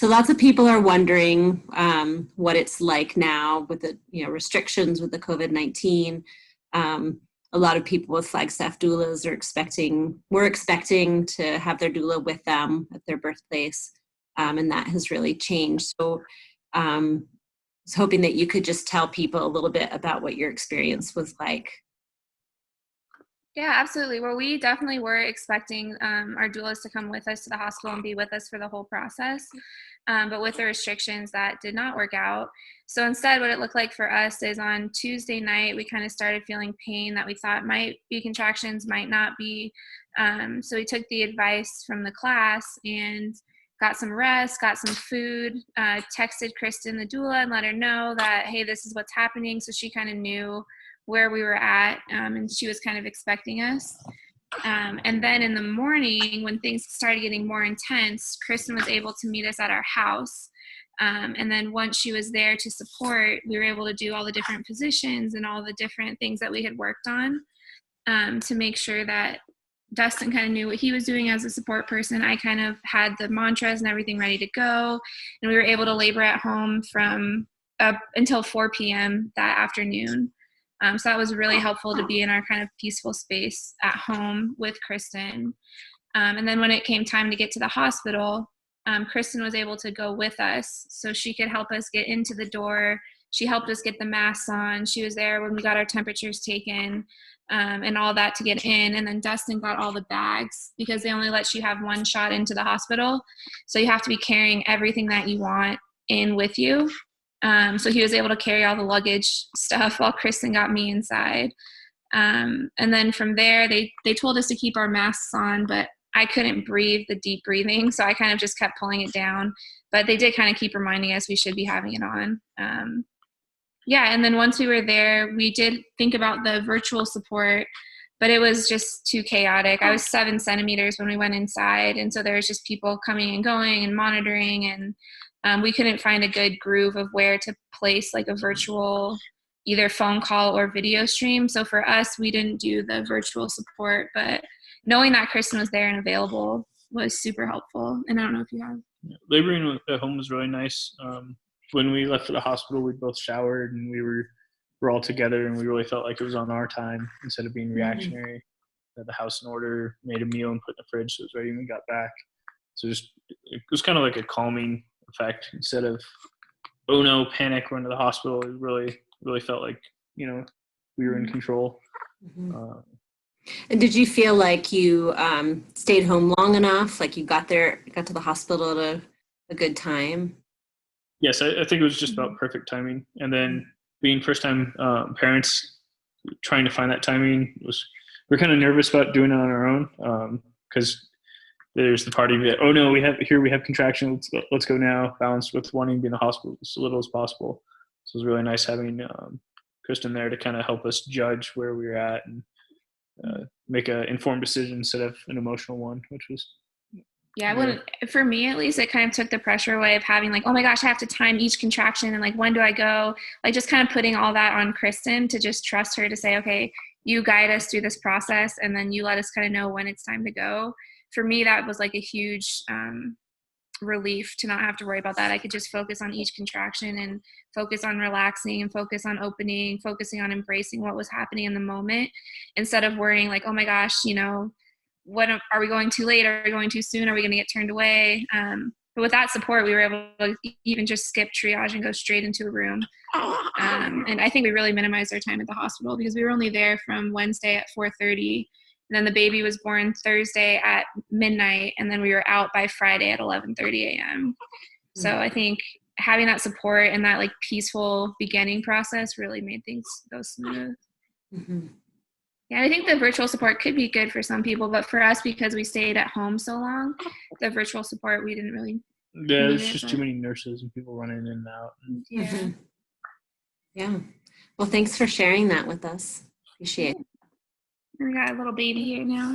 So lots of people are wondering what it's like now with the restrictions with the COVID-19. A lot of people with Flagstaff doulas were expecting to have their doula with them at their birthplace, and that has really changed. So I was hoping that you could just tell people a little bit about what your experience was like. Yeah, absolutely. Well, we definitely were expecting our doulas to come with us to the hospital and be with us for the whole process. But with the restrictions, that did not work out. So instead, what it looked like for us is on Tuesday night, we kind of started feeling pain that we thought might be contractions, might not be. So we took the advice from the class and got some rest, got some food, texted Kristen, the doula, and let her know that, hey, this is what's happening. So she kind of knew where we were at, and she was kind of expecting us. And then in the morning, when things started getting more intense, Kristen was able to meet us at our house. And then once she was there to support, we were able to do all the different positions and all the different things that we had worked on, to make sure that Dustin kind of knew what he was doing as a support person. I kind of had the mantras and everything ready to go. And we were able to labor at home from until 4 p.m. that afternoon. So that was really helpful to be in our kind of peaceful space at home with Kristen. And then when it came time to get to the hospital, Kristen was able to go with us so she could help us get into the door. She helped us get the masks on. She was there when we got our temperatures taken, and all that to get in. And then Dustin got all the bags because they only let you have one shot into the hospital. So you have to be carrying everything that you want in with you. So he was able to carry all the luggage stuff while Kristen got me inside. And then from there, they told us to keep our masks on, but I couldn't breathe the deep breathing. So I kind of just kept pulling it down, but they did kind of keep reminding us we should be having it on. Yeah. And then once we were there, we did think about the virtual support, but it was just too chaotic. I was 7 centimeters when we went inside. And so there was just people coming and going and monitoring, and we couldn't find a good groove of where to place like a virtual either phone call or video stream. So for us, we didn't do the virtual support, but knowing that Kristen was there and available was super helpful. And I don't know if you have. Laboring at home was really nice. When we left for the hospital, we both showered and we're all together, and we really felt like it was on our time instead of being reactionary. Had the house in order, made a meal and put in the fridge so it was ready when we got back. So it was kind of like a calming effect instead of, oh no, panic, run to the hospital. It really felt like, we were in control. And did you feel like you stayed home long enough? Like you got to the hospital at a good time? Yes, I think it was just about perfect timing. And then being first-time parents, trying to find that timing we're kind of nervous about doing it on our own, because there's the party that, oh no, we have contractions, let's go now, balanced with wanting to be in the hospital as little as possible. So it was really nice having Kristen there to kind of help us judge where we were at and make an informed decision instead of an emotional one, which was. Yeah, for me at least, it kind of took the pressure away of having like, oh my gosh, I have to time each contraction and like, when do I go? Like just kind of putting all that on Kristen to just trust her to say, okay, you guide us through this process and then you let us kind of know when it's time to go. For me, that was like a huge relief to not have to worry about that. I could just focus on each contraction and focus on relaxing and focus on opening, focusing on embracing what was happening in the moment instead of worrying like, oh my gosh, what are we going too late? Are we going too soon? Are we going to get turned away? But with that support, we were able to even just skip triage and go straight into a room. And I think we really minimized our time at the hospital because we were only there from Wednesday at 4:30. And then the baby was born Thursday at midnight. And then we were out by Friday at 11:30 a.m. So I think having that support and that like peaceful beginning process really made things go smooth. Mm-hmm. Yeah, I think the virtual support could be good for some people, but for us, because we stayed at home so long, the virtual support, we didn't really. Yeah, there's just too many nurses and people running in and out. Yeah. Mm-hmm. Yeah. Well, thanks for sharing that with us. Appreciate it. We got a little baby here now.